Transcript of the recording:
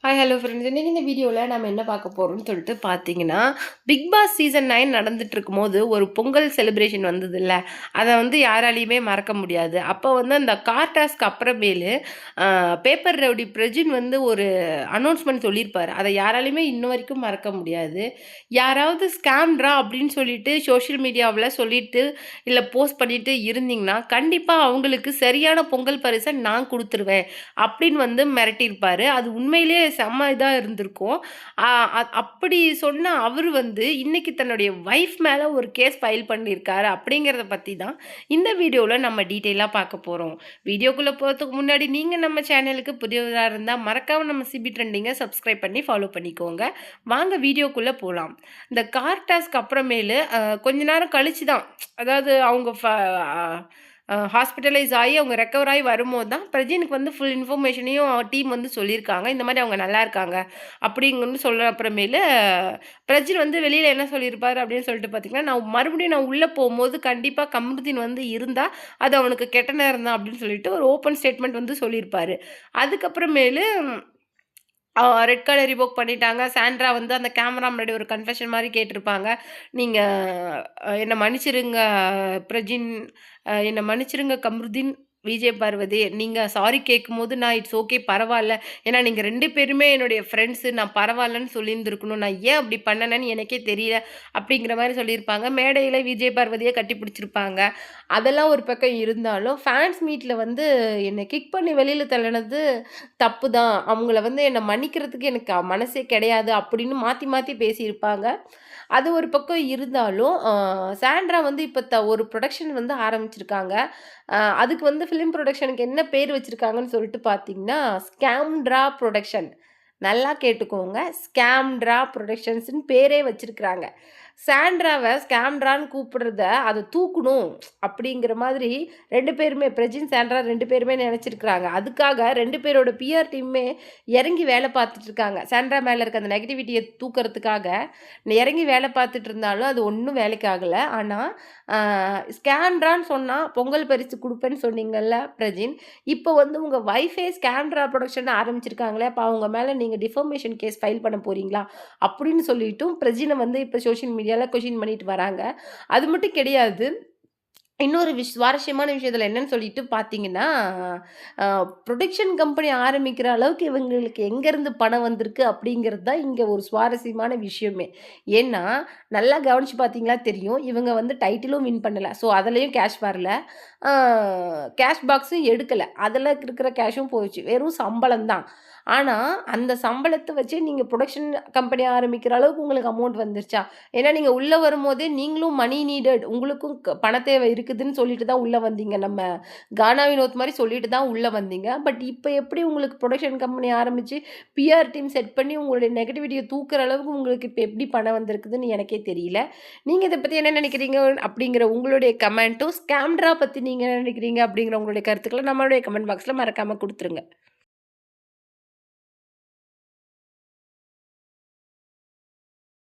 Hi hello friends. இன்னைக்கு இந்த வீடியோவில் நம்ம என்ன பார்க்க போகிறோம்னு சொல்லிட்டு பார்த்தீங்கன்னா, பிக் பாஸ் சீசன் 9 நடந்துட்டு இருக்கும்போது ஒரு பொங்கல் செலிப்ரேஷன் வந்ததுல்ல, அதை வந்து யாராலையுமே மறக்க முடியாது. அப்போ வந்து அந்த கார் டாஸ்க்கு அப்புறமேலு பேப்பர் ரவுடி பிரஜின் வந்து ஒரு அனௌன்ஸ்மெண்ட் சொல்லியிருப்பாரு. அதை யாராலையுமே இன்ன வரைக்கும் மறக்க முடியாது. யாராவது ஸ்கேம்ட்ரா அப்படின்னு சொல்லிட்டு சோஷியல் மீடியாவில் சொல்லிட்டு இல்லை போஸ்ட் பண்ணிட்டு இருந்தீங்கன்னா, கண்டிப்பாக அவங்களுக்கு சரியான பொங்கல் பரிசை நான் கொடுத்துருவேன் அப்படின்னு வந்து மிரட்டியிருப்பாரு. அது உண்மையிலேயே செம்ம இதா இருந்திருக்கும். அ அப்படி சொன்ன அவரு வந்து இன்னைக்கு தன்னுடைய வைஃப் மேல ஒரு கேஸ் ஃபைல் பண்ணியிருக்காரு. அப்படிங்கிறத பத்தி தான் இந்த வீடியோல நம்ம டீட்டெயிலா பார்க்க போறோம். வீடியோக்குள்ள போறதுக்கு முன்னாடி நீங்க நம்ம சேனலுக்கு புதியவரா இருந்தா மறக்காம நம்ம சிபி ட்ரெண்டிங்க சப்ஸ்கிரைப் பண்ணி ஃபாலோ பண்ணிக்கோங்க. வாங்க வீடியோக்குள்ள போலாம். இந்த கார் டாஸ்க் அப்புறமேலு கொஞ்ச நேரம் கழிச்சு தான், அதாவது அவங்க ஹாஸ்பிட்டலைஸ் ஆகி அவங்க ரெக்கவர் ஆகி வரும்போது தான் பிரஜினுக்கு வந்து ஃபுல் இன்ஃபர்மேஷனையும் டீம் வந்து சொல்லியிருக்காங்க. இந்த மாதிரி அவங்க நல்லா இருக்காங்க அப்படிங்கன்னு சொல்ல அப்புறமேலு பிரஜின் வந்து வெளியில் என்ன சொல்லியிருப்பாரு அப்படின்னு சொல்லிட்டு பார்த்தீங்கன்னா, நான் உள்ளே போகும்போது கண்டிப்பாக கமருதீன் வந்து இருந்தால் அது அவனுக்கு கெட்ட நேரம் தான் அப்படின்னு சொல்லிட்டு ஒரு ஓப்பன் ஸ்டேட்மெண்ட் வந்து சொல்லியிருப்பாரு. அதுக்கப்புறமேலு ரெட் கார்ட ரிவோக் பண்ணிட்டாங்க. சாண்ட்ரா வந்து அந்த கேமரா முன்னாடி ஒரு கன்ஃபெஷன் மாரி கேட்டிருப்பாங்க. நீங்க என்ன மன்னிச்சிருங்க பிரஜின், என்ன மன்னிச்சிருங்க கம்ருதீன், விஜய் பார்வதி. நீங்க சாரி கேட்கும்போது நான் இட்ஸ் ஓகே பரவால்ல. ஏன்னா நீங்க 2 பேருமே என்னுடைய ஃப்ரெண்ட்ஸு. நான் பரவால்லன்னு சொல்லியிருந்திருக்கணும். நான் ஏன் அப்படி பண்ணுனேன்னு எனக்கே தெரியல. அப்படிங்கிற மாரி சொல்லியிருப்பாங்க. மேடையில விஜய் பார்வதிய கட்டி பிடிச்சிருப்பாங்க. அதெல்லாம் ஒரு பக்கம் இருந்தாலும், ஃபேன்ஸ் மீட்ல வந்து என்ன கிக் பண்ணி வெளியில தள்ளுனது தப்பு தான். அவங்கள வந்து என்ன மன்னிக்கிறதுக்கு எனக்கு மனசே கிடையாது அப்படின்னு மாத்தி மாத்தி பேசியிருப்பாங்க. அது ஒரு பக்கம் இருந்தாலும், சாண்ட்ரா வந்து இப்ப ஒரு புரொடக்ஷன் வந்து ஆரம்பிச்சிருக்காங்க. அதுக்கு வந்து ஃபிலிம் புரொடக்ஷனுக்கு என்ன பேர் வச்சிருக்காங்கன்னு சொல்லிட்டு பார்த்தீங்கன்னா, ஸ்கேம்ட்ரா புரொடக்ஷன். நல்லா கேட்டுக்கோங்க. ஸ்கேம்ட்ரா புரொடக்ஷன்ஸ்ன்னு பேரே வச்சிருக்கிறாங்க. சாண்ட்ராவ ஸ்கேம்ட்ரான்னு கூப்பிடுறத, அத தூக்கணும் அப்படிங்கிற மாதிரி 2 பேருமே பிரஜின், சாண்ட்ரா 2 பேருமே நெனச்சிருக்கிறாங்க. அதுக்காக 2 பேரோட பிஆர் டீமுமே இறங்கி வேலை பார்த்துட்டு இருக்காங்க. சாண்ட்ரா மேல இருக்க அந்த நெகட்டிவிட்டிய தூக்கறதுக்காக இறங்கி வேலை பார்த்துட்டு இருந்தாலும், அது ஒண்ணும் வேலைக்கு ஆகல. ஆனா, ஸ்கேம்ட்ரான்னு சொன்னா பொங்கல் பரிசு குடுப்பேன்னு சொன்னீங்கல்ல பிரஜின். இப்போ வந்து உங்க வைஃபே ஸ்கேம்ட்ரா புரொடக்ஷன் ஆரம்பிச்சிருக்காங்களே, அப்ப அவங்க மேல நீங்க டிஃபமேஷன் கேஸ் ஃபைல் பண்ண போறீங்களா? அப்படின்னு சொல்லிட்டும் பிரஜின வந்து இப்ப சோசியல் மீடியால கொஸ்டின் பண்ணிட்டு வராங்க. அது மட்டும் கிடையாது. இன்னொரு சுவாரஸ்யமான விஷயத்துல என்னன்னு சொல்லிட்டு பார்த்தீங்கன்னா, புரொடக்ஷன் கம்பெனி ஆரம்பிக்கிற அளவுக்கு இவங்களுக்கு எங்கேருந்து பணம் வந்திருக்கு அப்படிங்கிறது தான் இங்க ஒரு சுவாரஸ்யமான விஷயமே. ஏன்னா, நல்லா கவனிச்சு பார்த்தீங்களா தெரியும். இவங்க வந்து டைட்டிலும் வின் பண்ணல. ஸோ, அதுலயும் கேஷ் வரல. ஆ கேஷ் பாக்ஸும் எடுக்கல. அதுல இருக்கிற கேஷும் போயிடுச்சு. வெறும் சம்பளம் தான். ஆனா, அந்த சம்பளத்த வச்சே நீங்க புரொடக்ஷன் கம்பெனி ஆரம்பிக்கிற அளவுக்கு உங்களுக்கு அமௌண்ட் வந்துருச்சா? ஏன்னா, நீங்க உள்ள வரும்போதே நீங்களும் மனி நீடட் உங்களுக்கும் பண தேவை இருக்குதுன்னு சொல்லிட்டு தான் உள்ள வந்தீங்க. நம்ம கானா வினோத் மாரி சொல்லிட்டு தான் உள்ள வந்தீங்க. பட் இப்ப எப்படி உங்களுக்கு புரொடக்ஷன் கம்பெனி ஆரம்பிச்சு, பிஆர் டீம் செட் பண்ணி உங்களுடைய நெகட்டிவிட்டிய தூக்குற அளவுக்கு உங்களுக்கு இப்ப எப்படி பணம் வந்திருக்குதுன்னு எனக்கே தெரியல. நீங்க இத பத்தி என்ன நினைக்கிறீங்க? அப்படிங்கிற உங்களுடைய கமெண்ட்டும், ஸ்கேம்ட்ரா பத்தி நீங்க என்ன நினைக்கிறீங்க? அப்படிங்கிற உங்களுடைய கருத்துக்கள நம்மளுடைய கமெண்ட் பாக்ஸ்ல மறக்காம குடுத்துருங்க.